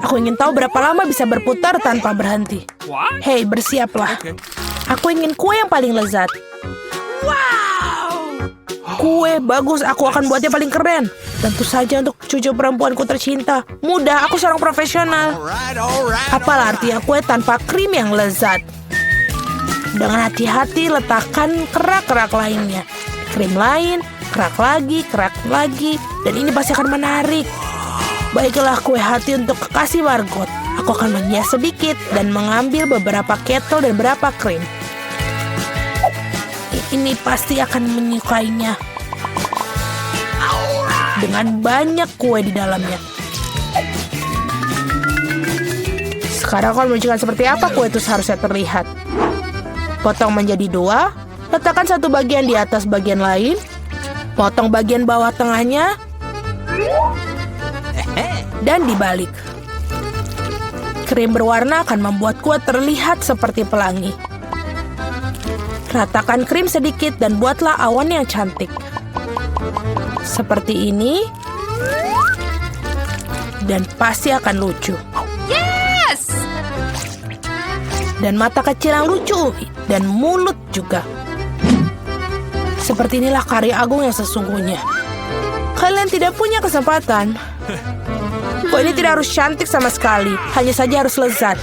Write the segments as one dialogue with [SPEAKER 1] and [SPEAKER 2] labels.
[SPEAKER 1] Aku ingin tahu berapa lama bisa berputar tanpa berhenti. Hei, bersiaplah. Aku ingin kue yang paling lezat. Kue bagus, aku akan buatnya paling keren. Tentu saja untuk cucu perempuanku tercinta. Mudah, aku seorang profesional. Apalah artinya kue tanpa krim yang lezat? Dengan hati-hati letakkan kerak-kerak lainnya. Krim lain, kerak lagi, dan ini pasti akan menarik. Baiklah kue hati untuk kekasih Margot. Aku akan menghias sedikit dan mengambil beberapa ketel dan beberapa krim. Ini pasti akan menyukainya. Dengan banyak kue di dalamnya. Sekarang kalau menunjukkan seperti apa kue itu seharusnya terlihat. Potong menjadi 2. Letakkan satu bagian di atas bagian lain. Potong bagian bawah tengahnya. Dan dibalik. Krim berwarna akan membuat kue terlihat seperti pelangi. Ratakan krim sedikit dan buatlah awan yang cantik. Seperti ini. Dan pasti akan lucu.
[SPEAKER 2] Yes!
[SPEAKER 1] Dan mata kecil yang lucu. Dan mulut juga. Seperti inilah karya agung yang sesungguhnya. Kalian tidak punya kesempatan. Kue ini tidak harus cantik sama sekali. Hanya saja harus lezat.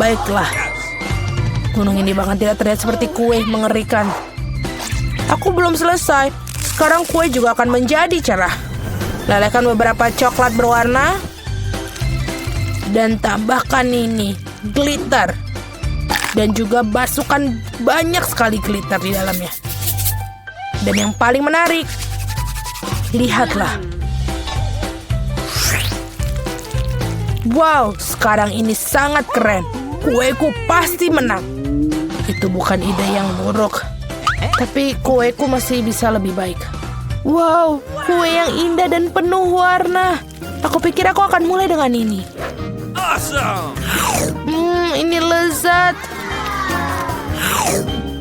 [SPEAKER 1] Baiklah. Gunung ini bahkan tidak terlihat seperti kue, mengerikan. Aku belum selesai. Sekarang kue juga akan menjadi cerah. Lelehkan beberapa coklat berwarna. Dan tambahkan ini, glitter. Dan juga masukkan banyak sekali glitter di dalamnya. Dan yang paling menarik, lihatlah. Wow, sekarang ini sangat keren. Kueku pasti menang. Itu bukan ide yang buruk. Tapi kueku masih bisa lebih baik. Wow, kue yang indah dan penuh warna. Aku pikir aku akan mulai dengan ini. Ini lezat.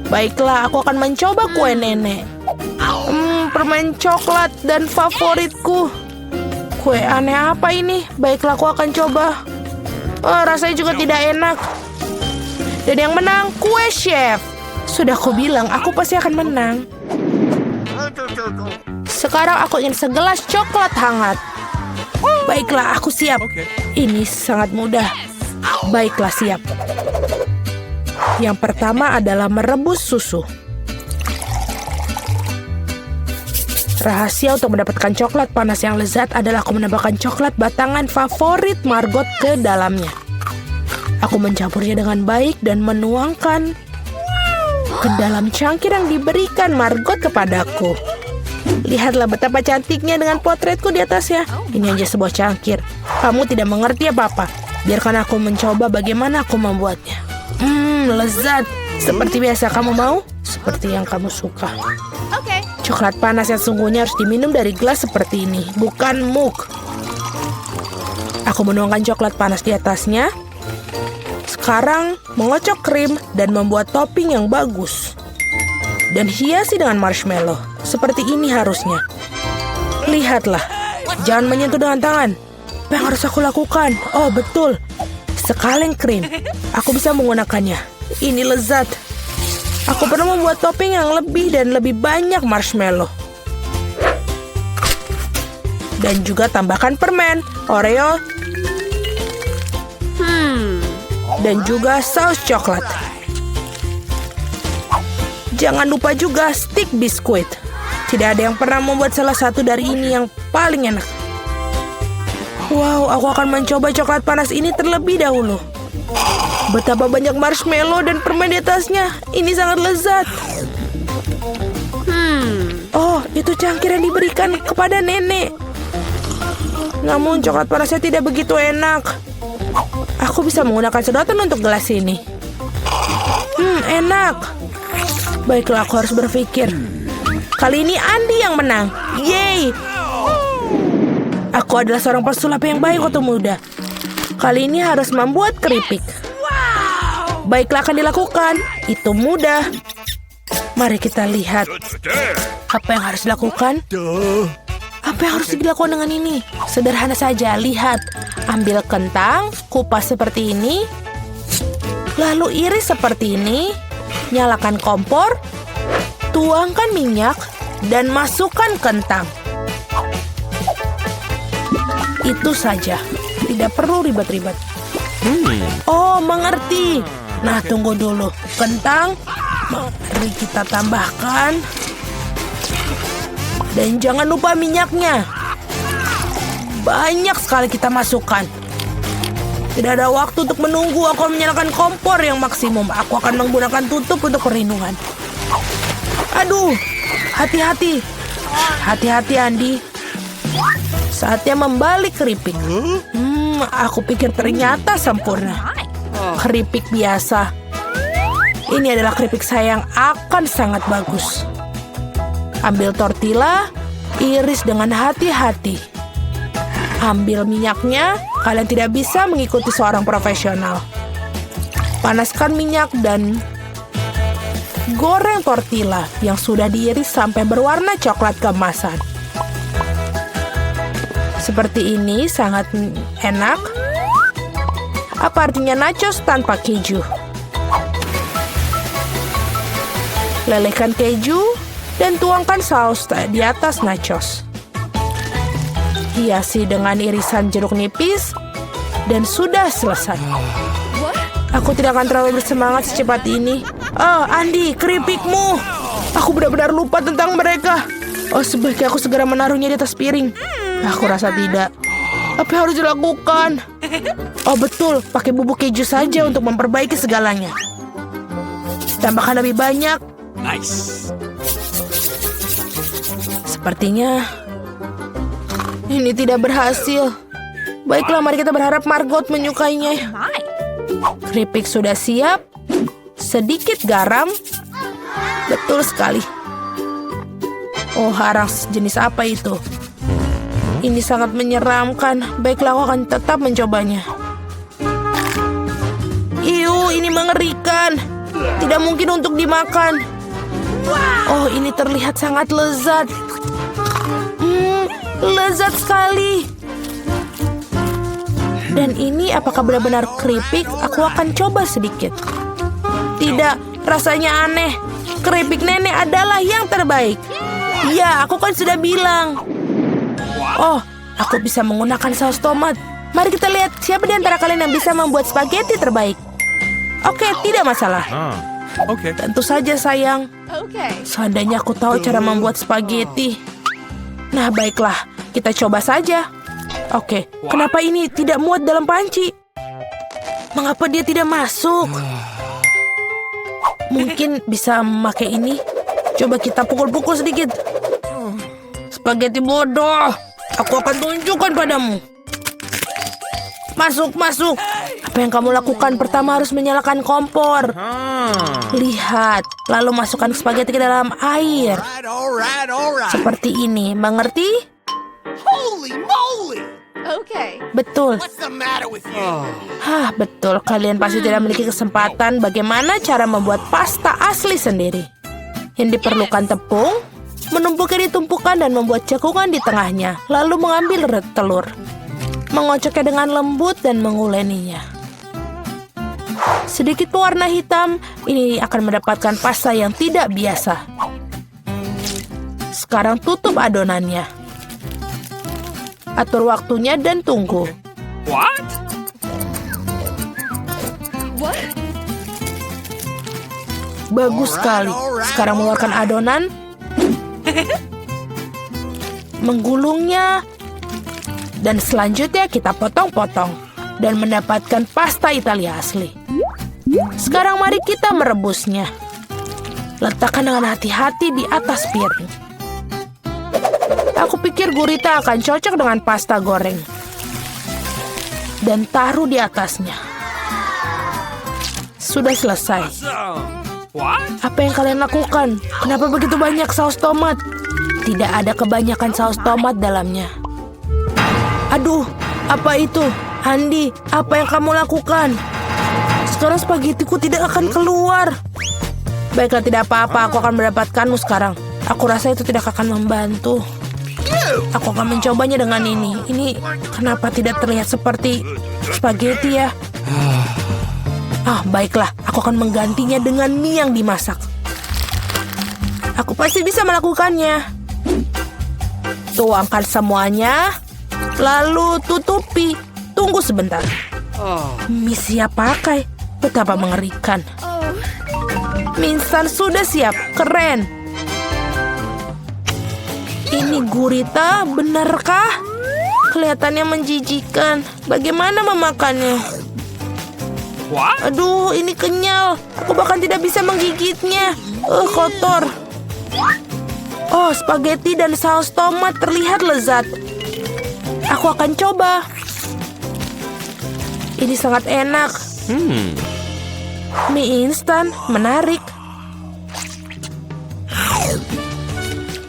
[SPEAKER 1] Baiklah, aku akan mencoba kue nenek. Permen coklat dan favoritku. Kue aneh apa ini? Baiklah, aku akan coba. Rasanya juga tidak enak. Dan yang menang, kue chef. Sudah aku bilang, aku pasti akan menang. Sekarang aku ingin segelas coklat hangat. Baiklah, aku siap. Ini sangat mudah. Baiklah, siap. Yang pertama adalah merebus susu. Rahasia untuk mendapatkan coklat panas yang lezat adalah aku menambahkan coklat batangan favorit Margot ke dalamnya. Aku mencampurnya dengan baik dan menuangkan ke dalam cangkir yang diberikan Margot kepadaku. Lihatlah betapa cantiknya dengan potretku di atasnya. Ini hanya sebuah cangkir. Kamu tidak mengerti apa-apa. Biarkan aku mencoba bagaimana aku membuatnya. Lezat. Seperti biasa, kamu mau? Seperti yang kamu suka.
[SPEAKER 2] Okay.
[SPEAKER 1] Coklat panas yang sungguhnya harus diminum dari gelas seperti ini, bukan mug. Aku menuangkan coklat panas di atasnya. Sekarang mengocok krim dan membuat topping yang bagus. Dan hiasi dengan marshmallow. Seperti ini harusnya. Lihatlah. Jangan menyentuh dengan tangan. Apa yang harus aku lakukan? Oh, betul. Sekaleng krim. Aku bisa menggunakannya. Ini lezat. Aku perlu membuat topping yang lebih dan lebih banyak marshmallow. Dan juga tambahkan permen, Oreo, dan juga saus coklat. Jangan lupa juga stick biskuit. Tidak ada yang pernah membuat salah satu dari ini yang paling enak. Wow, aku akan mencoba coklat panas ini terlebih dahulu. Betapa banyak marshmallow dan permen di atasnya. Ini sangat lezat. Oh, itu cangkir yang diberikan kepada nenek. Namun coklat panasnya tidak begitu enak. Aku bisa menggunakan sedotan untuk gelas ini. Enak. Baiklah, aku harus berpikir. Kali ini Andi yang menang. Yeay. Aku adalah seorang pesulap yang baik waktu muda. Kali ini harus membuat keripik. Baiklah, akan dilakukan. Itu mudah. Mari kita lihat. Apa yang harus dilakukan? Apa yang harus dilakukan dengan ini? Sederhana saja, lihat. Ambil kentang, kupas seperti ini. Lalu iris seperti ini. Nyalakan kompor. Tuangkan minyak dan masukkan kentang. Itu saja. Tidak perlu ribet-ribet. Oh, mengerti. Nah, tunggu dulu. Kentang. Mari kita tambahkan. Dan jangan lupa minyaknya. Banyak sekali kita masukkan. Tidak ada waktu untuk menunggu. Aku akan menyalakan kompor yang maksimum. Aku akan menggunakan tutup untuk perlindungan. Aduh, hati-hati. Hati-hati, Andi. Saatnya membalik keripik. Aku pikir ternyata sempurna. Keripik biasa. Ini adalah keripik saya yang akan sangat bagus. Ambil tortilla, iris dengan hati-hati. Ambil minyaknya, kalian tidak bisa mengikuti seorang profesional. Panaskan minyak dan goreng tortilla yang sudah diiris sampai berwarna coklat keemasan. Seperti ini sangat enak. Apa artinya nachos tanpa keju? Lelehkan keju dan tuangkan saus di atas nachos. Hiasi dengan irisan jeruk nipis dan sudah selesai. Aku tidak akan terlalu bersemangat secepat ini. Oh, Andi, keripikmu. Aku benar-benar lupa tentang mereka. Oh, sebaiknya aku segera menaruhnya di atas piring. Aku rasa tidak. Apa yang harus dilakukan? Oh, betul. Pakai bubuk keju saja untuk memperbaiki segalanya. Tambahkan lebih banyak.
[SPEAKER 3] Nice.
[SPEAKER 1] Sepertinya ini tidak berhasil. Baiklah, mari kita berharap Margot menyukainya.
[SPEAKER 2] My.
[SPEAKER 1] Keripik sudah siap. Sedikit garam. Betul sekali. Oh, arang jenis apa itu? Ini sangat menyeramkan. Baiklah, aku akan tetap mencobanya. Iu, ini mengerikan. Tidak mungkin untuk dimakan. Oh, ini terlihat sangat lezat. Lezat sekali. Dan ini apakah benar-benar keripik? Aku akan coba sedikit. Tidak, rasanya aneh. Keripik nenek adalah yang terbaik. Ya, aku kan sudah bilang. Oh, aku bisa menggunakan saus tomat. Mari kita lihat siapa di antara kalian yang bisa membuat spaghetti terbaik. Oke, tidak masalah.
[SPEAKER 3] Oke.
[SPEAKER 1] Tentu saja, sayang.
[SPEAKER 2] Okay.
[SPEAKER 1] Seandainya aku tahu cara membuat spaghetti. Nah, baiklah. Kita coba saja. Oke, kenapa ini tidak muat dalam panci? Mengapa dia tidak masuk? Mungkin bisa memakai ini. Coba kita pukul-pukul sedikit. Spaghetti bodoh. Aku akan tunjukkan padamu. Masuk, masuk. Apa yang kamu lakukan? Pertama harus menyalakan kompor. Lihat, lalu masukkan spaghetti ke dalam air.
[SPEAKER 3] Alright.
[SPEAKER 1] Seperti ini, mengerti?
[SPEAKER 3] Holy moly!
[SPEAKER 2] Okay.
[SPEAKER 1] Betul.
[SPEAKER 3] What's the matter with you?
[SPEAKER 1] Hah, betul. Kalian pasti tidak memiliki kesempatan bagaimana cara membuat pasta asli sendiri. Yang diperlukan tepung, menumpuknya di tumpukan dan membuat cekungan di tengahnya, lalu mengambil telur. Mengocoknya dengan lembut dan menguleninya. Sedikit pewarna hitam, ini akan mendapatkan pasta yang tidak biasa. Sekarang tutup adonannya. Atur waktunya dan tunggu.
[SPEAKER 3] What?
[SPEAKER 2] What?
[SPEAKER 1] Bagus sekali. Sekarang mengeluarkan adonan. Menggulungnya. Dan selanjutnya kita potong-potong. Dan mendapatkan pasta Italia asli. Sekarang mari kita merebusnya. Letakkan dengan hati-hati di atas piring. Aku pikir gurita akan cocok dengan pasta goreng. Dan taruh di atasnya. Sudah selesai.
[SPEAKER 3] What?
[SPEAKER 1] Apa yang kalian lakukan? Kenapa begitu banyak saus tomat? Tidak ada kebanyakan saus tomat dalamnya. Aduh, apa itu? Andi, apa yang kamu lakukan? Sekarang spagettiku tidak akan keluar. Baiklah, tidak apa-apa. Aku akan mendapatkanmu sekarang. Aku rasa itu tidak akan membantu. Aku akan mencobanya dengan ini. Ini kenapa tidak terlihat seperti spaghetti ya? Baiklah. Aku akan menggantinya dengan mie yang dimasak. Aku pasti bisa melakukannya. Tuangkan semuanya. Lalu tutupi. Tunggu sebentar. Mie siap pakai. Betapa mengerikan. Mie instan sudah siap. Keren. Ini gurita, benarkah? Kelihatannya menjijikan. Bagaimana memakannya?
[SPEAKER 3] What?
[SPEAKER 1] Aduh, ini kenyal. Aku bahkan tidak bisa menggigitnya. Kotor. Oh, spaghetti dan saus tomat terlihat lezat. Aku akan coba. Ini sangat enak. Mie instan, menarik.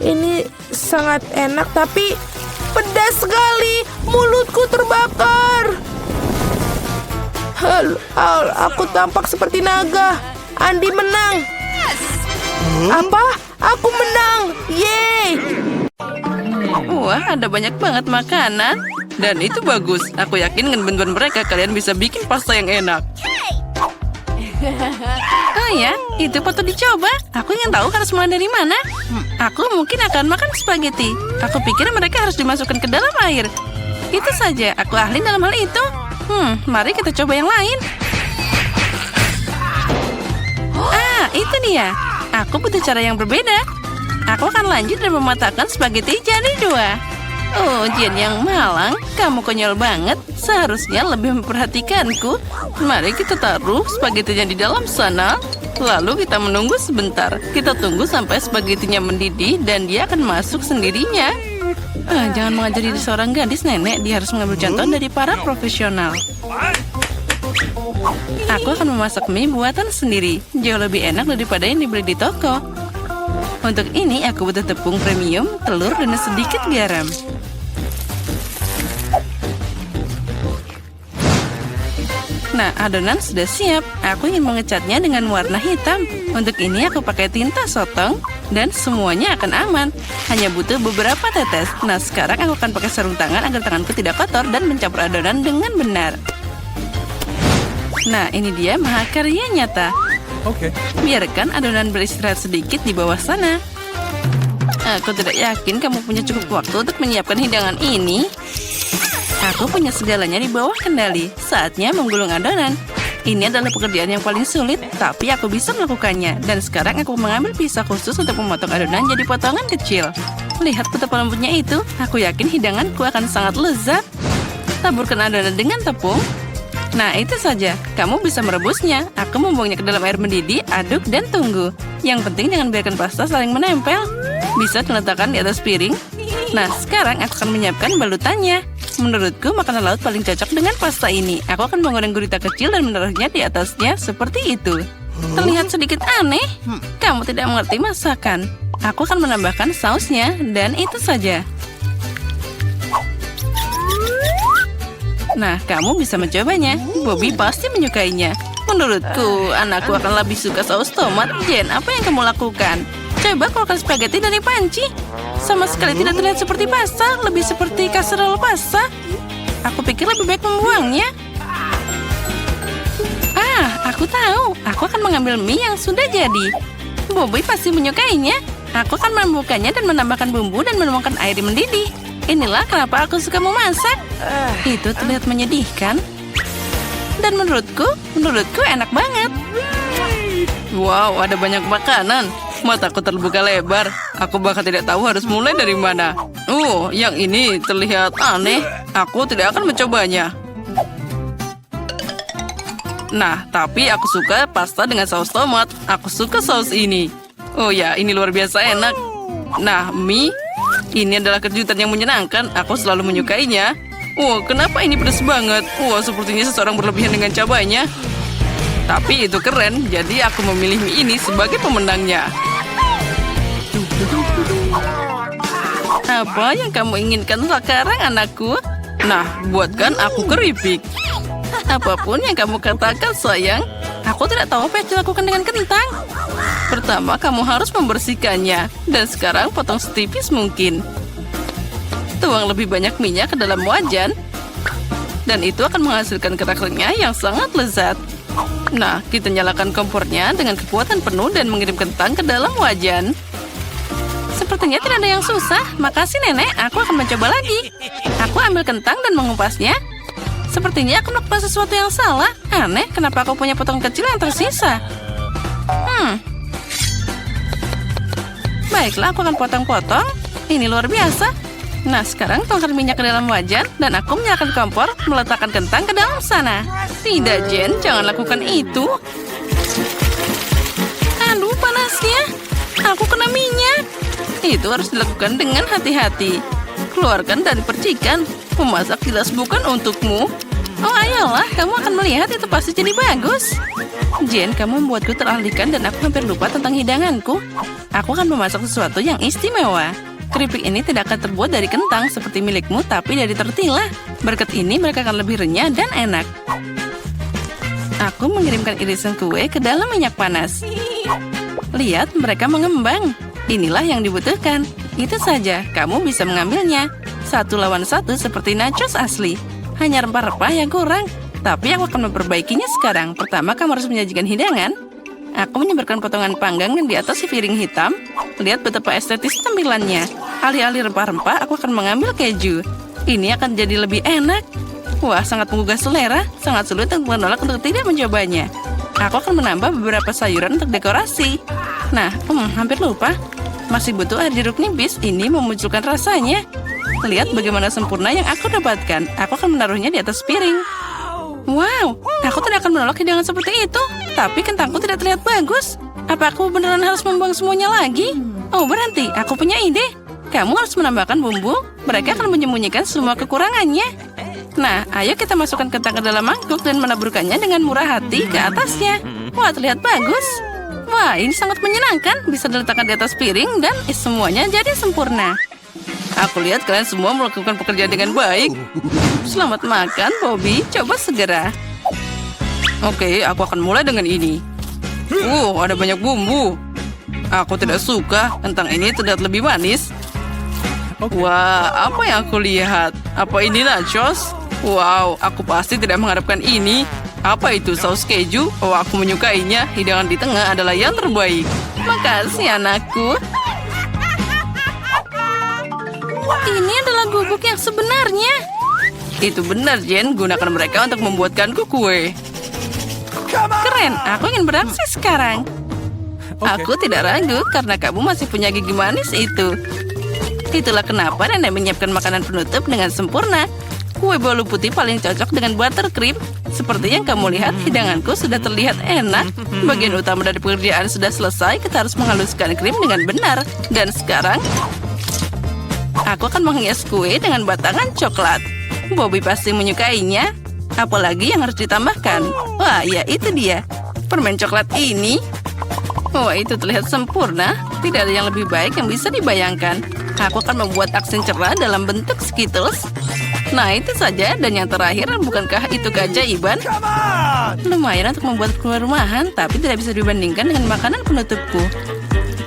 [SPEAKER 1] Ini sangat enak, tapi pedas sekali. Mulutku terbakar. Aku tampak seperti naga. Andi menang. Apa? Aku menang. Yeay.
[SPEAKER 4] Wah, ada banyak banget makanan. Dan itu bagus. Aku yakin dengan bantuan mereka kalian bisa bikin pasta yang enak. Oh ya, itu patut dicoba. Aku ingin tahu harus mulai dari mana. Aku mungkin akan makan spaghetti. Aku pikir mereka harus dimasukkan ke dalam air. Itu saja, aku ahli dalam hal itu. Mari kita coba yang lain. Itu dia. Aku butuh cara yang berbeda. Aku akan lanjut dan mematahkan spaghetti jadi 2. Oh, Jen yang malang, kamu konyol banget. Seharusnya lebih memperhatikanku. Mari kita taruh spagettinya di dalam sana. Lalu kita menunggu sebentar. Kita tunggu sampai spagettinya mendidih dan dia akan masuk sendirinya. Jangan mengajari seorang gadis, nenek. Dia harus mengambil contoh dari para profesional. Aku akan memasak mie buatan sendiri. Jauh lebih enak daripada yang dibeli di toko. Untuk ini aku butuh tepung premium, telur, dan sedikit garam. Nah, adonan sudah siap. Aku ingin mengecatnya dengan warna hitam. Untuk ini aku pakai tinta sotong dan semuanya akan aman. Hanya butuh beberapa tetes. Nah, sekarang aku akan pakai sarung tangan agar tanganku tidak kotor dan mencampur adonan dengan benar. Nah, ini dia mahakarya nyata.
[SPEAKER 3] Okay.
[SPEAKER 4] Biarkan adonan beristirahat sedikit di bawah sana. Aku tidak yakin kamu punya cukup waktu untuk menyiapkan hidangan ini. Aku punya segalanya di bawah kendali. Saatnya menggulung adonan. Ini adalah pekerjaan yang paling sulit, tapi aku bisa melakukannya. Dan sekarang aku mengambil pisau khusus untuk memotong adonan jadi potongan kecil. Lihat betapa lembutnya itu. Aku yakin hidanganku akan sangat lezat. Taburkan adonan dengan tepung. Nah, itu saja. Kamu bisa merebusnya. Aku membuangnya ke dalam air mendidih, aduk, dan tunggu. Yang penting jangan biarkan pasta saling menempel. Bisa diletakkan di atas piring. Nah, sekarang aku akan menyiapkan balutannya. Menurutku, makanan laut paling cocok dengan pasta ini. Aku akan menggoreng gurita kecil dan menaruhnya di atasnya seperti itu. Terlihat sedikit aneh. Kamu tidak mengerti masakan. Aku akan menambahkan sausnya, dan itu saja. Nah, kamu bisa mencobanya. Bobby pasti menyukainya. Menurutku, anakku akan lebih suka saus tomat. Jen, apa yang kamu lakukan? Coba keluarkan spaghetti dari panci. Sama sekali tidak terlihat seperti pasta, lebih seperti kaserol pasta. Aku pikir lebih baik membuangnya. Aku tahu. Aku akan mengambil mie yang sudah jadi. Bobby pasti menyukainya. Aku akan membukanya dan menambahkan bumbu dan menuangkan air mendidih. Inilah kenapa aku suka memasak. Itu terlihat menyedihkan. Dan menurutku enak banget. Wow, ada banyak makanan. Mataku terbuka lebar. Aku bahkan tidak tahu harus mulai dari mana. Yang ini terlihat aneh. Aku tidak akan mencobanya. Nah, tapi aku suka pasta dengan saus tomat. Aku suka saus ini. Oh ya, ini luar biasa enak. Nah, mie. Ini adalah kejutan yang menyenangkan. Aku selalu menyukainya. Kenapa ini pedas banget? Sepertinya seseorang berlebihan dengan cabainya. Tapi itu keren, jadi aku memilih mie ini sebagai pemenangnya. Apa yang kamu inginkan sekarang, anakku? Nah, buatkan aku keripik. Apapun yang kamu katakan, sayang. Aku tidak tahu apa yang dilakukan dengan kentang. Pertama, kamu harus membersihkannya. Dan sekarang potong setipis mungkin. Tuang lebih banyak minyak ke dalam wajan. Dan itu akan menghasilkan kerak renyah yang sangat lezat. Nah, kita nyalakan kompornya dengan kekuatan penuh dan mengirim kentang ke dalam wajan. Sepertinya tidak ada yang susah. Makasih, Nenek. Aku akan mencoba lagi. Aku ambil kentang dan mengumpasnya. Sepertinya aku melakukan sesuatu yang salah. Aneh, kenapa aku punya potong kecil yang tersisa? Baiklah, aku akan potong-potong. Ini luar biasa. Nah, sekarang tuangkan minyak ke dalam wajan dan aku menyalakan kompor, meletakkan kentang ke dalam sana. Tidak, Jen, jangan lakukan itu. Aduh, panasnya. Aku kena minyak. Itu harus dilakukan dengan hati-hati. Keluarkan dari percikan. Memasak jelas bukan untukmu. Oh, ayolah, kamu akan melihat itu pasti jadi bagus. Jen, kamu membuatku teralihkan dan aku hampir lupa tentang hidanganku. Aku akan memasak sesuatu yang istimewa. Keripik ini tidak akan terbuat dari kentang seperti milikmu, tapi dari tortilla. Berkat ini mereka akan lebih renyah dan enak. Aku mengirimkan irisan kue ke dalam minyak panas. Lihat, mereka mengembang. Inilah yang dibutuhkan. Itu saja, kamu bisa mengambilnya. 1 lawan 1 seperti nachos asli. Hanya rempah-rempah yang kurang. Tapi aku akan memperbaikinya sekarang. Pertama, kamu harus menyajikan hidangan. Aku menyebarkan potongan panggang di atas si piring hitam. Lihat betapa estetis tampilannya. Alih-alih rempah-rempah, aku akan mengambil keju. Ini akan jadi lebih enak. Wah, sangat menggugah selera. Sangat sulit untuk menolak untuk tidak mencobanya. Aku akan menambah beberapa sayuran untuk dekorasi. Nah, hampir lupa. Masih butuh air jeruk nipis. Ini memunculkan rasanya. Lihat bagaimana sempurna yang aku dapatkan. Aku akan menaruhnya di atas piring. Wow, aku tidak akan menolak hidangan seperti itu. Tapi kentangku tidak terlihat bagus. Apa aku beneran harus membuang semuanya lagi? Oh, berhenti. Aku punya ide. Kamu harus menambahkan bumbu. Mereka akan menyembunyikan semua kekurangannya. Nah, ayo kita masukkan kentang ke dalam mangkuk dan menaburkannya dengan murah hati ke atasnya. Wah, terlihat bagus. Wah, ini sangat menyenangkan. Bisa diletakkan di atas piring dan semuanya jadi sempurna. Aku lihat kalian semua melakukan pekerjaan dengan baik. Selamat makan, Bobby. Coba segera. Oke, aku akan mulai dengan ini. Ada banyak bumbu. Aku tidak suka. Kentang ini terlihat lebih manis. Wah, apa yang aku lihat? Apa ini nachos? Wow, aku pasti tidak mengharapkan ini. Apa itu saus keju? Oh, aku menyukainya. Hidangan di tengah adalah yang terbaik. Makasih, anakku. Ini adalah gubuk yang sebenarnya. Itu benar, Jen. Gunakan mereka untuk membuatkanku kue. Keren, aku ingin beraksi sekarang. Aku tidak ragu karena kamu masih punya gigi manis itu. Itulah kenapa Nenek menyiapkan makanan penutup dengan sempurna. Kue bolu putih paling cocok dengan buttercream. Seperti yang kamu lihat, hidanganku sudah terlihat enak. Bagian utama dari pekerjaan sudah selesai. Kita harus menghaluskan krim dengan benar. Dan sekarang, aku akan menghias kue dengan batangan coklat. Bobby pasti menyukainya. Apalagi yang harus ditambahkan? Wah, ya itu dia. Permen coklat ini. Wah, itu terlihat sempurna. Tidak ada yang lebih baik yang bisa dibayangkan. Aku akan membuat aksen cerah dalam bentuk Skittles. Nah, itu saja. Dan yang terakhir, bukankah itu keajaiban? Lumayan untuk membuat kue rumahan, tapi tidak bisa dibandingkan dengan makanan penutupku.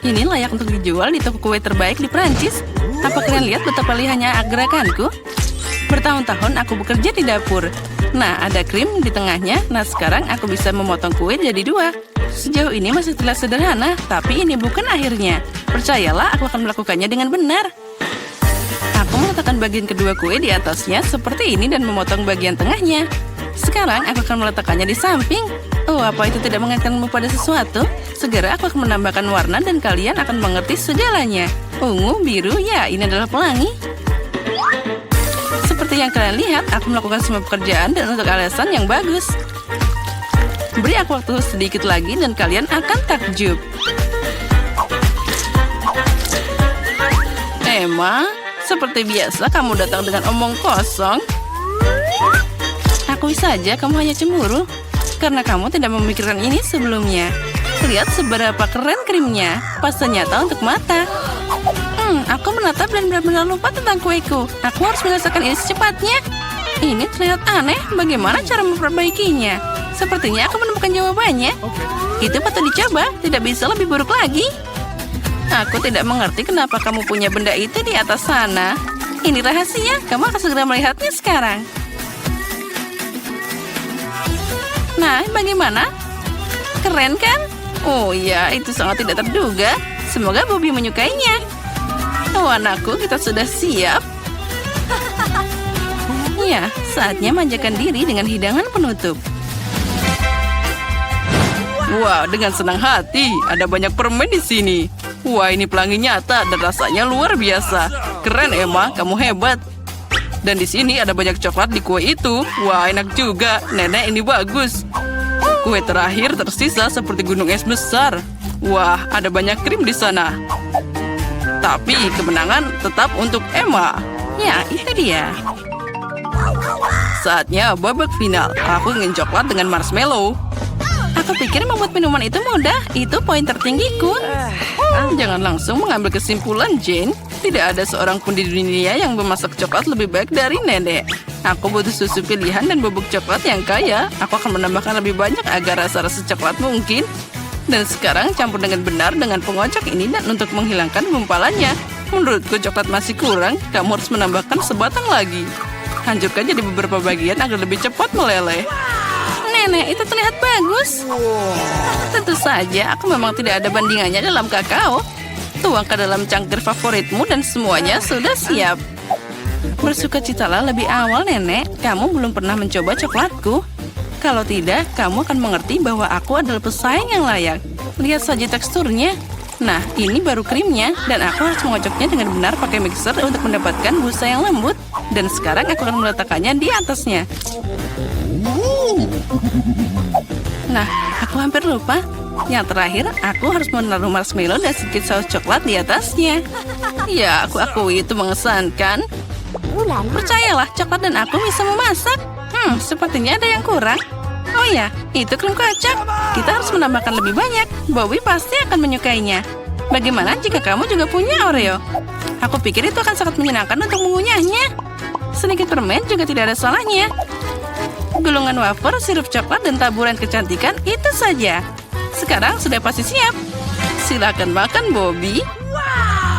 [SPEAKER 4] Ini layak untuk dijual di toko kue terbaik di Prancis. Apa kalian lihat betapa lihatnya gerakanku? Bertahun-tahun aku bekerja di dapur. Nah, ada krim di tengahnya. Nah, sekarang aku bisa memotong kue jadi 2. Sejauh ini masih terlihat sederhana, tapi ini bukan akhirnya. Percayalah, aku akan melakukannya dengan benar. Aku meletakkan bagian kedua kue di atasnya seperti ini dan memotong bagian tengahnya. Sekarang aku akan meletakkannya di samping. Oh, apa itu tidak mengingatkanmu pada sesuatu? Segera aku akan menambahkan warna dan kalian akan mengerti segalanya. Ungu, biru, ya ini adalah pelangi. Seperti yang kalian lihat, aku melakukan semua pekerjaan dan untuk alasan yang bagus. Beri aku waktu sedikit lagi dan kalian akan takjub. Emma, seperti biasa kamu datang dengan omong kosong. Akui saja kamu hanya cemburu karena kamu tidak memikirkan ini sebelumnya. Lihat seberapa keren krimnya. Pasta nyata untuk mata. Aku menatap dan benar-benar lupa tentang kueku. Aku harus menyelesaikan ini secepatnya. Ini terlihat aneh. Bagaimana cara memperbaikinya? Sepertinya aku menemukan jawabannya. Itu patut dicoba. Tidak bisa lebih buruk lagi. Aku tidak mengerti kenapa kamu punya benda itu di atas sana. Ini rahasia, kamu akan segera melihatnya sekarang. Nah, bagaimana? Keren kan? Oh ya, itu sangat tidak terduga. Semoga Bobby menyukainya. Oh anakku, kita sudah siap. Ya, saatnya manjakan diri dengan hidangan penutup. Wah, dengan senang hati. Ada banyak permen di sini. Wah, ini pelangi nyata dan rasanya luar biasa. Keren, Emma. Kamu hebat. Dan di sini ada banyak coklat di kue itu. Wah, enak juga. Nenek, ini bagus. Kue terakhir tersisa seperti gunung es besar. Wah, ada banyak krim di sana. Tapi kemenangan tetap untuk Emma. Ya, itu dia. Saatnya babak final. Aku ingin coklat dengan marshmallow. Aku pikir membuat minuman itu mudah. Itu poin tertinggiku. Jangan langsung mengambil kesimpulan, Jane. Tidak ada seorang pun di dunia yang memasak coklat lebih baik dari nenek. Aku butuh susu pilihan dan bubuk coklat yang kaya. Aku akan menambahkan lebih banyak agar rasa-rasa coklat mungkin. Dan sekarang campur dengan benar dengan pengocok ini dan untuk menghilangkan gumpalannya. Menurutku coklat masih kurang. Kamu harus menambahkan sebatang lagi. Hancurkan jadi beberapa bagian agar lebih cepat meleleh. Nenek, itu terlihat bagus. Tentu saja, aku memang tidak ada bandingannya dalam kakao. Tuang ke dalam cangkir favoritmu dan semuanya sudah siap. Bersukacitalah lebih awal, Nenek. Kamu belum pernah mencoba coklatku. Kalau tidak, kamu akan mengerti bahwa aku adalah pesaing yang layak. Lihat saja teksturnya. Nah, ini baru krimnya, dan aku harus mengocoknya dengan benar pakai mixer untuk mendapatkan busa yang lembut. Dan sekarang aku akan meletakkannya di atasnya. Nah, aku hampir lupa. Yang terakhir, aku harus menaruh marshmallow dan sedikit saus coklat di atasnya. Ya, aku akui itu mengesankan. Percayalah, coklat dan aku bisa memasak. Sepertinya ada yang kurang. Oh ya, itu krim kocok. Kita harus menambahkan lebih banyak. Bobby pasti akan menyukainya. Bagaimana jika kamu juga punya Oreo? Aku pikir itu akan sangat menyenangkan untuk mengunyahnya. Sedikit permen juga tidak ada salahnya. Gulungan wafer, sirup coklat, dan taburan kecantikan itu saja. Sekarang sudah pasti siap. Silakan makan, Bobby.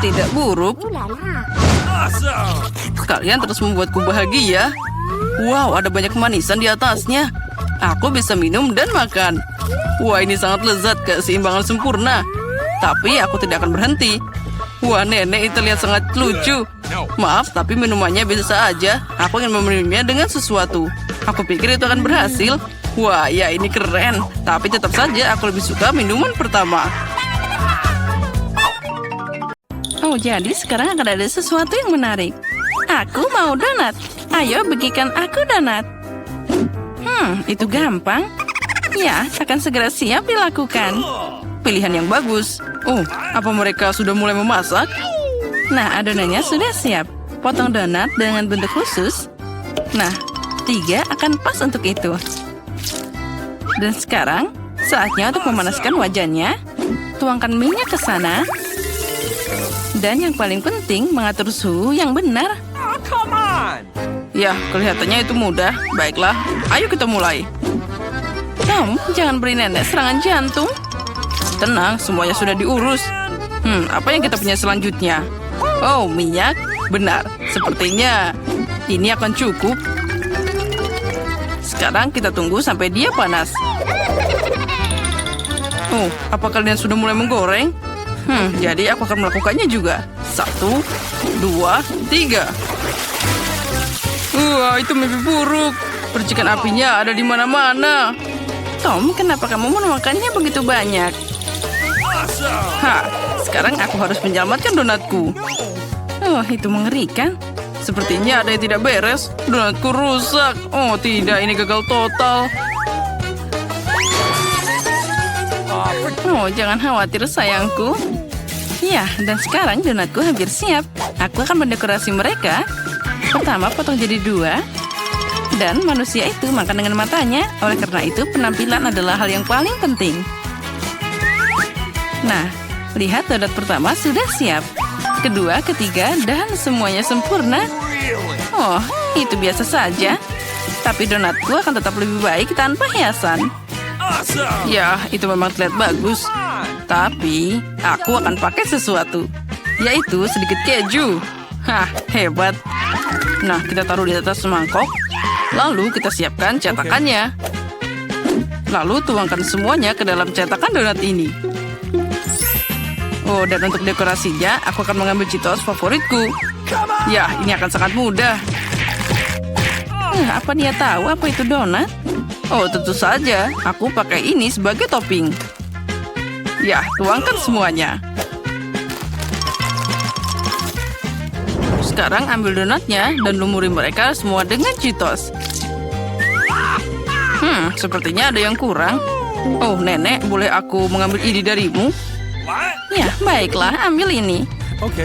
[SPEAKER 4] Tidak buruk. Kalian terus membuatku bahagia. Wow, ada banyak kemanisan di atasnya. Aku bisa minum dan makan. Wah, ini sangat lezat, keseimbangan sempurna. Tapi aku tidak akan berhenti. Wah, nenek itu terlihat sangat lucu. Maaf, tapi minumannya biasa aja. Aku ingin meminumnya dengan sesuatu. Aku pikir itu akan berhasil. Wah, ya ini keren. Tapi tetap saja aku lebih suka minuman pertama. Oh, jadi sekarang akan ada sesuatu yang menarik. Aku mau donat. Ayo bagikan aku donat. Itu gampang. Ya, akan segera siap dilakukan. Pilihan yang bagus. Oh, apa mereka sudah mulai memasak? Nah, adonannya sudah siap. Potong donat dengan bentuk khusus. Nah, 3 akan pas untuk itu. Dan sekarang, saatnya untuk memanaskan wajannya. Tuangkan minyak ke sana. Dan yang paling penting, mengatur suhu yang benar.
[SPEAKER 3] Come on!
[SPEAKER 4] Ya, kelihatannya itu mudah. Baiklah, ayo kita mulai. Tom, jangan beri nenek serangan jantung. Tenang, semuanya sudah diurus. Apa yang kita punya selanjutnya? Oh, minyak. Benar, sepertinya ini akan cukup. Sekarang kita tunggu sampai dia panas. Oh, apa kalian sudah mulai menggoreng? Jadi aku akan melakukannya juga. 1, 2, 3. Wah, itu mimpi buruk. Percikan apinya ada di mana-mana. Tom, kenapa kamu menuangkannya begitu banyak? Sekarang aku harus menyelamatkan donatku. Oh, itu mengerikan. Sepertinya ada yang tidak beres. Donatku rusak. Oh, tidak, ini gagal total. Oh, jangan khawatir sayangku. Ya, dan sekarang donatku hampir siap. Aku akan mendekorasi mereka. Pertama, potong jadi 2. Dan manusia itu makan dengan matanya. Oleh karena itu, penampilan adalah hal yang paling penting. Nah, lihat donat pertama sudah siap. Kedua, ketiga, dan semuanya sempurna. Oh, itu biasa saja. Tapi donatku akan tetap lebih baik tanpa hiasan. Ya, itu memang terlihat bagus. Tapi, aku akan pakai sesuatu. Yaitu sedikit keju. Hah, hebat. Nah, kita taruh di atas mangkok. Lalu kita siapkan cetakannya. Lalu tuangkan semuanya ke dalam cetakan donat ini. Oh, dan untuk dekorasinya, aku akan mengambil Cheetos favoritku. Ya, ini akan sangat mudah. Apa dia tahu apa itu donat? Oh, tentu saja. Aku pakai ini sebagai topping. Ya, tuangkan semuanya. Sekarang ambil donatnya dan lumuri mereka semua dengan Cheetos. Sepertinya ada yang kurang. Oh, Nenek, boleh aku mengambil ini darimu?
[SPEAKER 3] What?
[SPEAKER 4] Ya, baiklah, ambil ini.
[SPEAKER 3] Okay.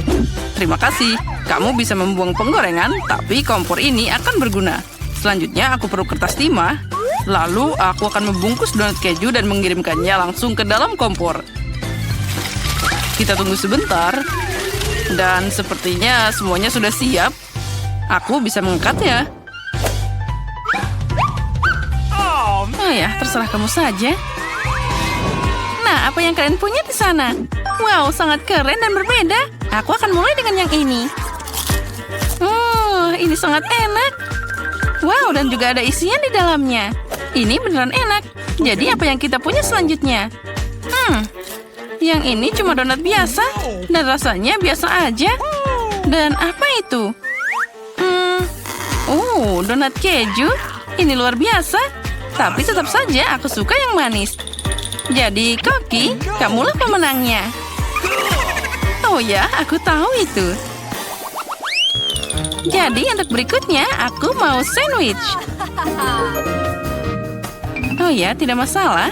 [SPEAKER 4] Terima kasih. Kamu bisa membuang penggorengan, tapi kompor ini akan berguna. Selanjutnya, aku perlu kertas timah. Lalu, aku akan membungkus donat keju dan mengirimkannya langsung ke dalam kompor. Kita tunggu sebentar. Dan sepertinya semuanya sudah siap. Aku bisa mengangkatnya. Oh ya, terserah kamu saja. Nah, apa yang kalian punya di sana? Wow, sangat keren dan berbeda. Aku akan mulai dengan yang ini. Oh, ini sangat enak. Wow, dan juga ada isian di dalamnya. Ini beneran enak. Jadi apa yang kita punya selanjutnya? Yang ini cuma donat biasa. Dan rasanya biasa aja. Dan apa itu? Oh, donat keju. Ini luar biasa. Tapi tetap saja aku suka yang manis. Jadi, Koki, kamulah pemenangnya. Oh ya, aku tahu itu. Jadi, untuk berikutnya, aku mau sandwich. Oh ya, tidak masalah.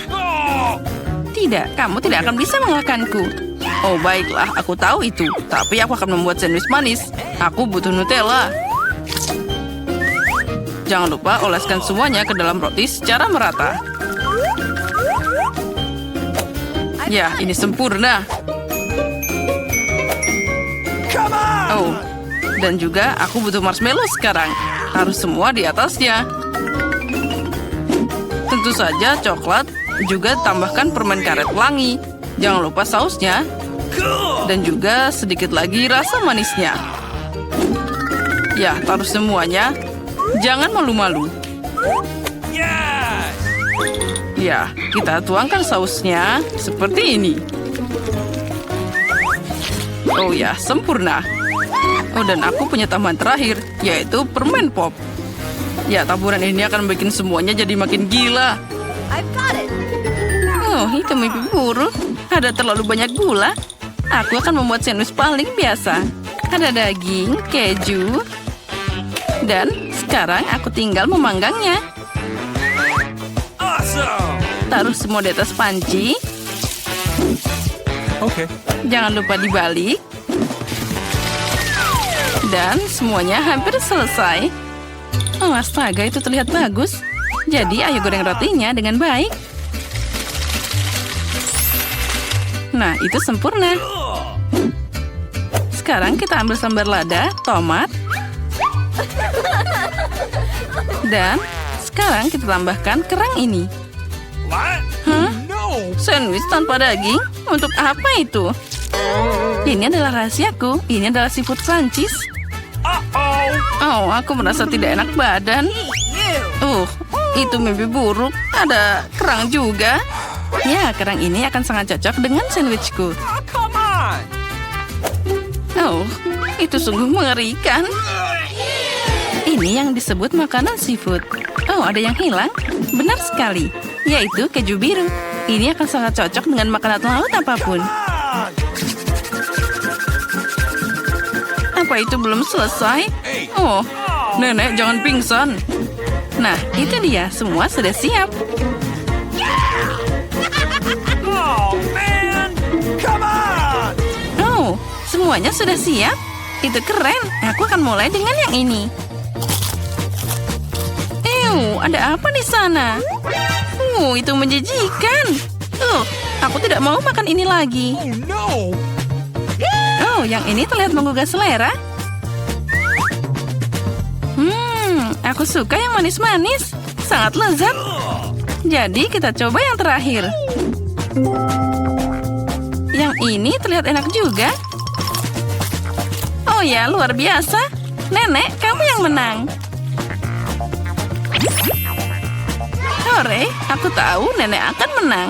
[SPEAKER 4] Tidak, kamu tidak akan bisa mengalahkanku. Oh, baiklah, aku tahu itu. Tapi aku akan membuat sandwich manis. Aku butuh Nutella. Jangan lupa oleskan semuanya ke dalam roti secara merata. Ya, ini sempurna. Oh, dan juga aku butuh marshmallow sekarang. Harus semua di atasnya. Tentu saja coklat, juga tambahkan permen karet pelangi. Jangan lupa sausnya. Dan juga sedikit lagi rasa manisnya. Ya, taruh semuanya. Jangan malu-malu.
[SPEAKER 3] Yes!
[SPEAKER 4] Ya, kita tuangkan sausnya seperti ini. Oh ya, sempurna. Oh, dan aku punya tambahan terakhir, yaitu permen pop. Ya, taburan ini akan bikin semuanya jadi makin gila.
[SPEAKER 2] I've got it.
[SPEAKER 4] Oh, itu mimpi buruk. Ada terlalu banyak gula. Aku akan membuat sandwich paling biasa. Ada daging, keju, dan sekarang aku tinggal memanggangnya.
[SPEAKER 3] Awesome!
[SPEAKER 4] Taruh semua di atas panci.
[SPEAKER 3] Okay.
[SPEAKER 4] Jangan lupa dibalik. Dan semuanya hampir selesai. Oh, astaga, itu terlihat bagus. Jadi, ayo goreng rotinya dengan baik. Nah, itu sempurna. Sekarang kita ambil sambar lada, tomat. Dan sekarang kita tambahkan kerang ini.
[SPEAKER 3] What?
[SPEAKER 4] Hah?
[SPEAKER 3] No!
[SPEAKER 4] Sandwich tanpa daging? Untuk apa itu? Ini adalah rahasiaku. Ini adalah seafood Prancis.
[SPEAKER 3] Uh-oh!
[SPEAKER 4] Oh, aku merasa tidak enak badan. Itu mimpi buruk. Ada kerang juga. Ya, kerang ini akan sangat cocok dengan sandwichku.
[SPEAKER 3] Oh, come on!
[SPEAKER 4] Oh, itu sungguh mengerikan. Ini yang disebut makanan seafood. Oh, ada yang hilang? Benar sekali. Yaitu keju biru. Ini akan sangat cocok dengan makanan laut apapun. Apa itu belum selesai? Oh, Nenek, jangan pingsan. Nah, itu dia. Semua sudah siap.
[SPEAKER 3] Oh, man! Come on!
[SPEAKER 4] Oh, semuanya sudah siap. Itu keren. Aku akan mulai dengan yang ini. Ada apa di sana? Itu menjijikan. Aku tidak mau makan ini lagi.
[SPEAKER 3] Oh, no!
[SPEAKER 4] Oh, yang ini terlihat menggugah selera. Aku suka yang manis-manis. Sangat lezat. Jadi kita coba yang terakhir. Yang ini terlihat enak juga. Oh ya, luar biasa. Nenek, kamu yang menang. Hore, aku tahu nenek akan menang.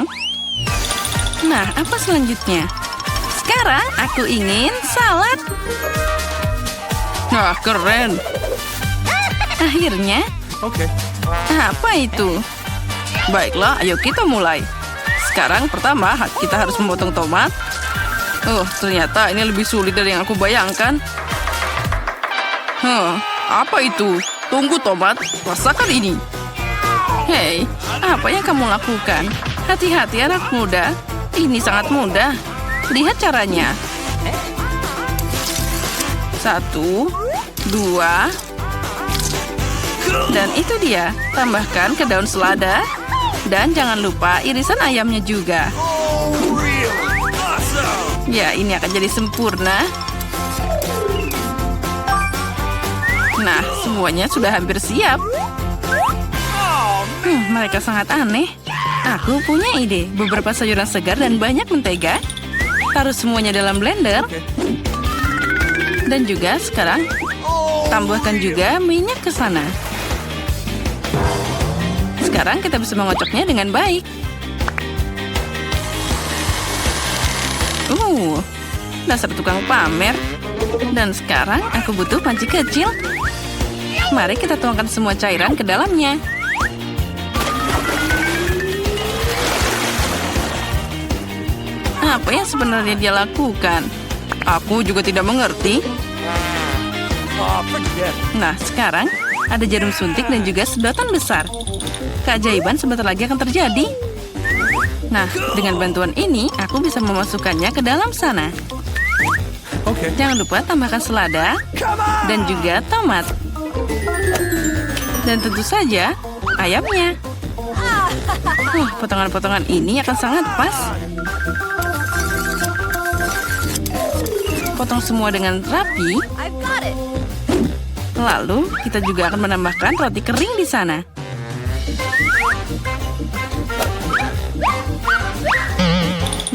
[SPEAKER 4] Nah, apa selanjutnya? Sekarang aku ingin salad. Nah, keren. Akhirnya,
[SPEAKER 3] Okay.
[SPEAKER 4] apa itu? Baiklah, ayo kita mulai. Sekarang pertama, kita harus memotong tomat. Oh, ternyata ini lebih sulit dari yang aku bayangkan. Apa itu? Tunggu tomat, rasakan ini. Hei, apa yang kamu lakukan? Hati-hati anak muda. Ini sangat mudah. Lihat caranya. 1, 2, dan itu dia. Tambahkan ke daun selada. Dan jangan lupa irisan ayamnya juga.
[SPEAKER 3] Really awesome.
[SPEAKER 4] Ya, ini akan jadi sempurna. Nah, semuanya sudah hampir siap.
[SPEAKER 3] Oh,
[SPEAKER 4] Mereka sangat aneh. Aku punya ide. Beberapa sayuran segar dan banyak mentega. Taruh semuanya dalam blender.
[SPEAKER 3] okay.
[SPEAKER 4] Dan juga sekarang tambahkan juga minyak ke sana. Sekarang kita bisa mengocoknya dengan baik. Dasar tukang pamer. Dan sekarang aku butuh panci kecil. Mari kita tuangkan semua cairan ke dalamnya. Apa yang sebenarnya dia lakukan? Aku juga tidak mengerti.
[SPEAKER 3] Oh, forget it.
[SPEAKER 4] Nah, sekarang ada jarum suntik dan juga sedotan besar. Keajaiban sebentar lagi akan terjadi. Nah, dengan bantuan ini, aku bisa memasukkannya ke dalam sana.
[SPEAKER 3] Okay.
[SPEAKER 4] Jangan lupa tambahkan selada
[SPEAKER 3] Come on.
[SPEAKER 4] dan juga tomat. Dan tentu saja, ayamnya. Potongan-potongan ini akan sangat pas. Potong semua dengan rapi.
[SPEAKER 2] I've got it.
[SPEAKER 4] Lalu, kita juga akan menambahkan roti kering di sana.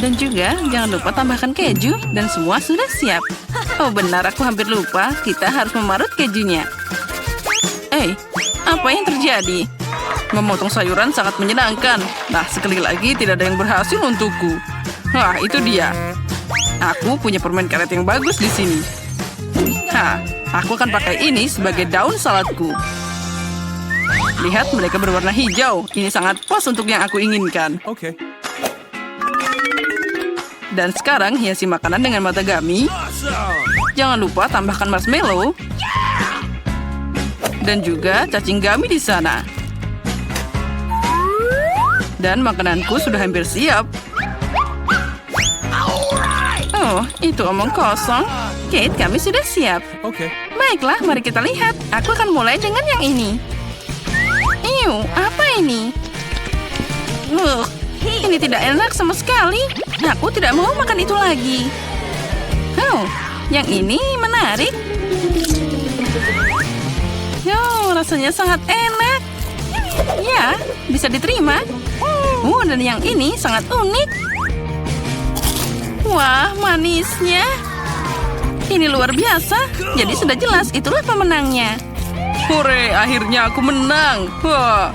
[SPEAKER 4] Dan juga, jangan lupa tambahkan keju. Dan semua sudah siap. Oh benar, aku hampir lupa. Kita harus memarut kejunya. Apa yang terjadi? Memotong sayuran sangat menyenangkan. Nah, sekali lagi tidak ada yang berhasil untukku. Wah, itu dia. Aku punya permen karet yang bagus di sini. Aku akan pakai ini sebagai daun saladku. Lihat, mereka berwarna hijau. Ini sangat pas untuk yang aku inginkan.
[SPEAKER 3] Okay.
[SPEAKER 4] Dan sekarang hiasi makanan dengan matagami.
[SPEAKER 3] Awesome.
[SPEAKER 4] Jangan lupa tambahkan marshmallow. Dan juga cacing gami di sana. Dan makananku sudah hampir siap. Oh, itu omong kosong. Kate, kami sudah siap.
[SPEAKER 3] Okay.
[SPEAKER 4] Baiklah, mari kita lihat. Aku akan mulai dengan yang ini. Apa ini? Ini tidak enak sama sekali. Aku tidak mau makan itu lagi. Yang ini menarik. Rasanya sangat enak. Ya, bisa diterima. Dan yang ini sangat unik. Wah, manisnya. Ini luar biasa. Jadi sudah jelas itulah pemenangnya. Hore, akhirnya aku menang. Wah,